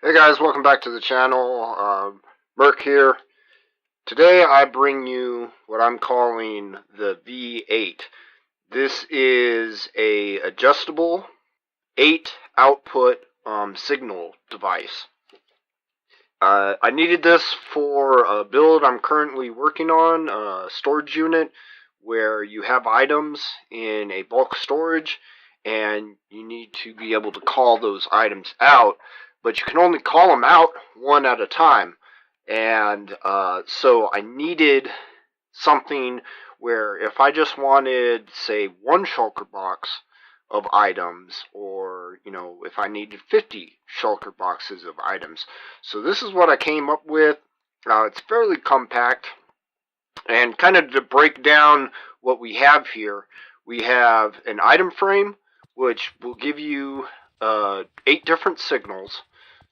Hey guys, welcome back to the channel. Merc here. Today I bring you what I'm calling the V8. This is a adjustable 8 output signal device. I needed this for a build I'm currently working on, a storage unit where you have items in a bulk storage and you need to be able to call those items out, but you can only call them out one at a time. And so I needed something where if I just wanted, say, one shulker box of items, or if I needed 50 shulker boxes of items. So this is what I came up with. It's fairly compact, and kind of to break down what we have here, we have an item frame which will give you 8 different signals,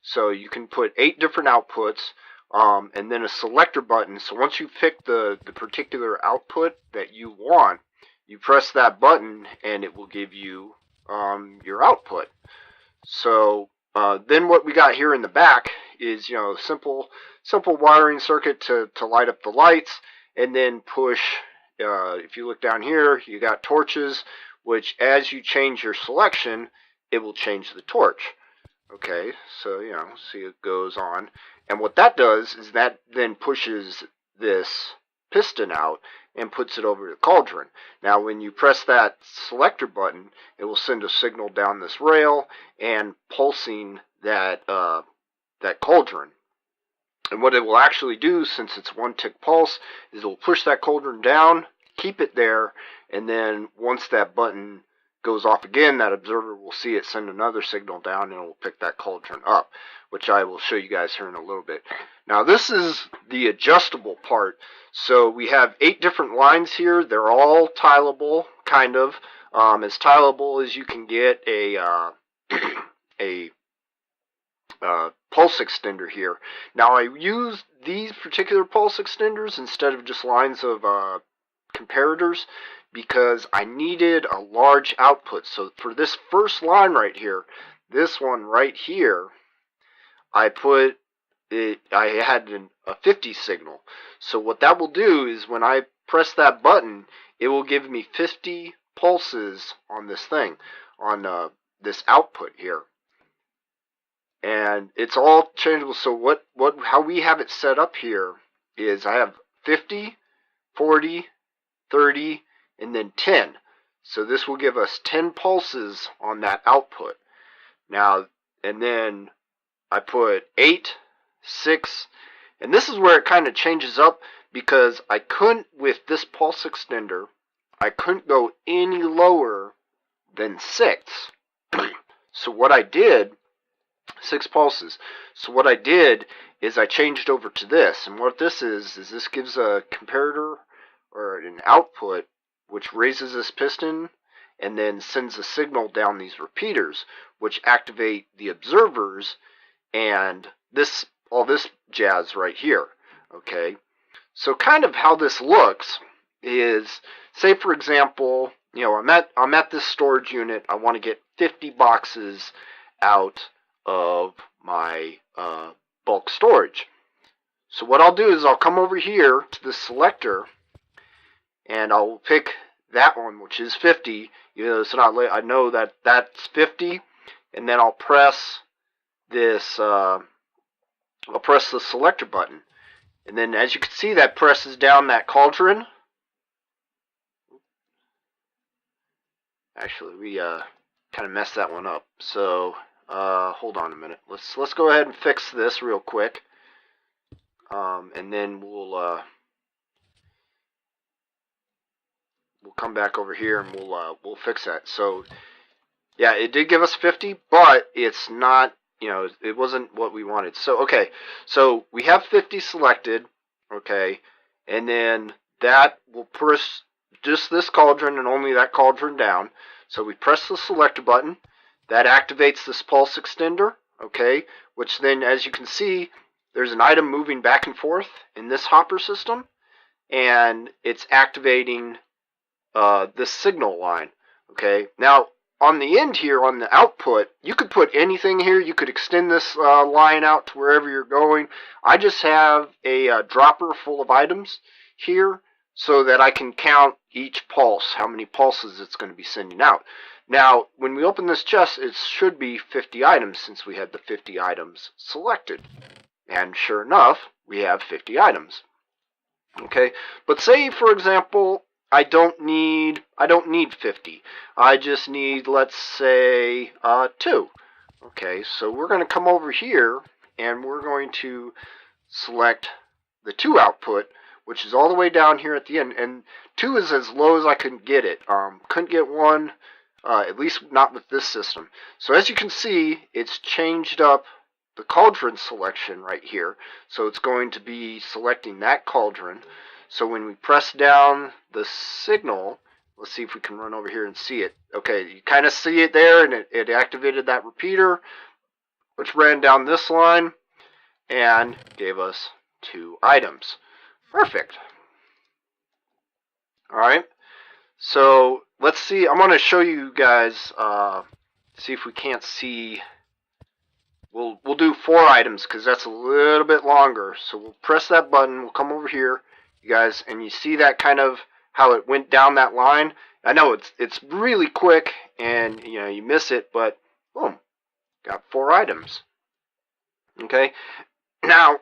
so you can put 8 different outputs, and then a selector button. So once you pick the particular output that you want, you press that button and it will give you your output. So then what we got here in the back is simple wiring circuit to light up the lights, and then push. If you look down here, you got torches, which as you change your selection, it will change the torch. Okay, so see, it goes on, and what that does is that then pushes this piston out and puts it over the cauldron. Now when you press that selector button, it will send a signal down this rail and pulsing that cauldron. And what it will actually do, since it's one tick pulse, is it will push that cauldron down, keep it there, and then once that button goes off again, that observer will see it send another signal down, and it will pick that cauldron up, which I will show you guys here in a little bit. Now this is the adjustable part. So we have 8 different lines here. They're all tileable, kind of, as tileable as you can get a pulse extender here. Now I use these particular pulse extenders instead of just lines of comparators because I needed a large output. So for this first line right here, this one right here, I put it, I had a 50 signal. So what that will do is when I press that button, it will give me 50 pulses on this thing, on this output here. And it's all changeable. So how we have it set up here is I have 50, 40, 30, and then 10. So this will give us 10 pulses on that output. Now, and then I put 8, 6, and this is where it kind of changes up, because I couldn't, with this pulse extender, I couldn't go any lower than 6. So what I did, 6 pulses. So what I did is I changed over to this, and what this is this gives a comparator or an output which raises this piston and then sends a signal down these repeaters, which activate the observers and all this jazz right here. Okay, so kind of how this looks is, say for example, I'm at this storage unit. I want to get 50 boxes out of my bulk storage. So what I'll do is I'll come over here to the selector and I'll pick that one, which is 50, even though it's not late. I know that that's 50, and then I'll press this. I'll press the selector button, and then as you can see, that presses down that cauldron. Actually, we kind of messed that one up. So hold on a minute. Let's go ahead and fix this real quick, and then we'll come back over here and we'll fix that. So yeah, it did give us 50, but it's not, it wasn't what we wanted. So okay, so we have 50 selected, okay, and then that will push just this cauldron and only that cauldron down. So we press the selector button, that activates this pulse extender, okay, which then, as you can see, there's an item moving back and forth in this hopper system, and it's activating this signal line. Okay, now on the end here, on the output, you could put anything here. You could extend this line out to wherever you're going. I just have a dropper full of items here so that I can count each pulse, how many pulses it's going to be sending out. Now, when we open this chest, it should be 50 items since we had the 50 items selected. And sure enough, we have 50 items. Okay, but say, for example, I don't need 50. I just need, let's say, 2. Okay, so we're going to come over here and we're going to select the 2 output, which is all the way down here at the end, and 2 is as low as I could get it. Couldn't get 1, at least not with this system. So as you can see, it's changed up the cauldron selection right here. So it's going to be selecting that cauldron. So when we press down the signal, let's see if we can run over here and see it. Okay, you kind of see it there, and it activated that repeater, which ran down this line and gave us 2 items. Perfect. Alright, so let's see. I'm going to show you guys, see if we can't see. We'll do 4 items because that's a little bit longer. So we'll press that button. We'll come over here, you guys, and you see that kind of how it went down that line. I know it's really quick, and you miss it, but boom, got 4 items. Okay, now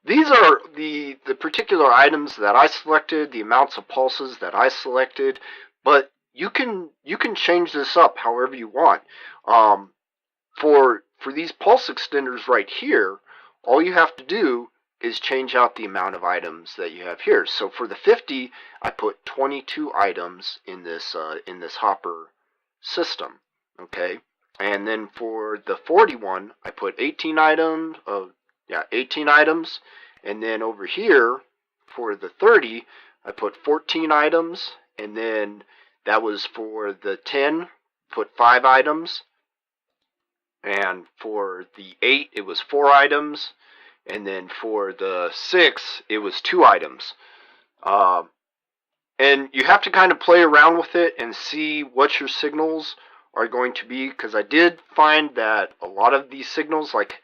these are the particular items that I selected, the amounts of pulses that I selected, but you can change this up however you want. For these pulse extenders right here, all you have to do is change out the amount of items that you have here. So for the 50, I put 22 items in this hopper system. Okay, and then for the 41, I put 18 items. 18 items, and then over here for the 30, I put 14 items, and then that was for the 10, put 5 items. And for the 8, it was 4 items. And then for the 6, it was 2 items. And you have to kind of play around with it and see what your signals are going to be. Because I did find that a lot of these signals, like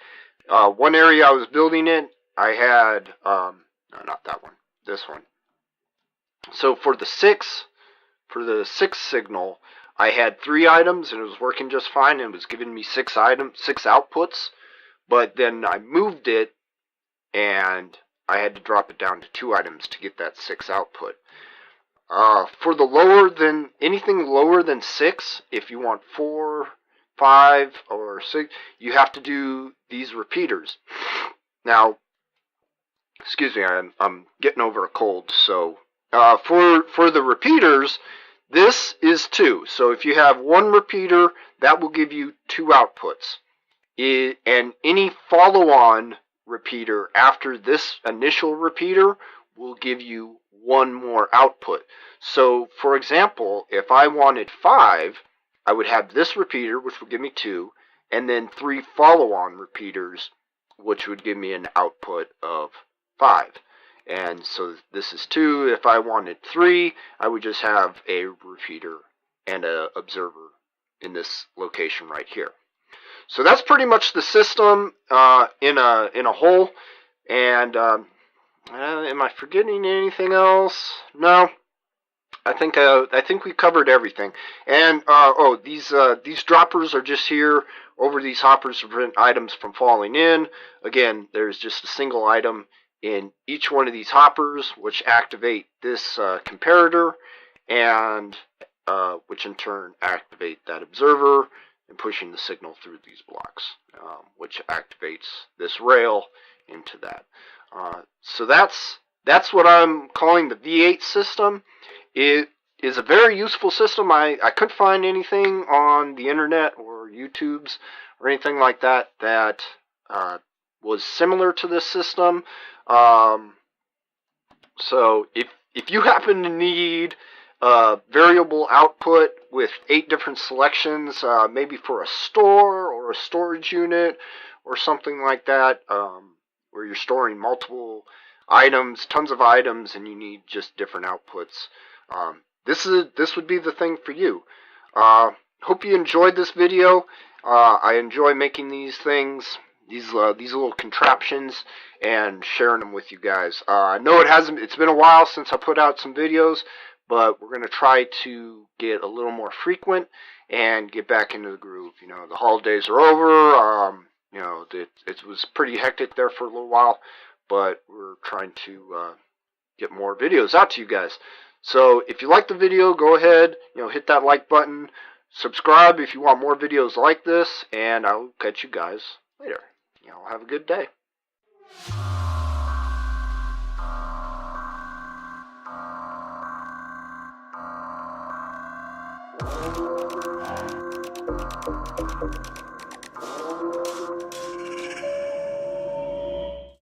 one area I was building in, I had, no, not that one, this one. So for the 6 signal, I had 3 items and it was working just fine, and it was giving me 6 outputs. But then I moved it and I had to drop it down to 2 items to get that 6 output. For the anything lower than 6, if you want 4, 5, or 6, you have to do these repeaters. Now, excuse me, I'm getting over a cold, so for the repeaters, this is 2. So if you have 1 repeater, that will give you 2 outputs. And any follow-on repeater after this initial repeater will give you 1 more output. So, for example, if I wanted 5, I would have this repeater, which would give me 2, and then 3 follow-on repeaters, which would give me an output of 5. And so this is 2. If I wanted 3, I would just have a repeater and an observer in this location right here. So that's pretty much the system in a whole. And am I forgetting anything else? No. I think we covered everything. And these droppers are just here over these hoppers to prevent items from falling in. Again, there's just a single item in each one of these hoppers, which activate this comparator, and which in turn activate that observer and pushing the signal through these blocks, which activates this rail into that. So that's what I'm calling the V8 system. It is a very useful system. I couldn't find anything on the internet or YouTube's or anything like that that was similar to this system. So if you happen to need variable output with 8 different selections, maybe for a store or a storage unit or something like that, where you're storing multiple items, tons of items, and you need just different outputs, this would be the thing for you. Hope you enjoyed this video. I enjoy making these things, these little contraptions, and sharing them with you guys. I know it's been a while since I put out some videos, but we're gonna try to get a little more frequent and get back into the groove. You know, the holidays are over. You know, it was pretty hectic there for a little while, but we're trying to get more videos out to you guys. So if you like the video, go ahead, hit that like button, subscribe if you want more videos like this, and I'll catch you guys later. Have a good day.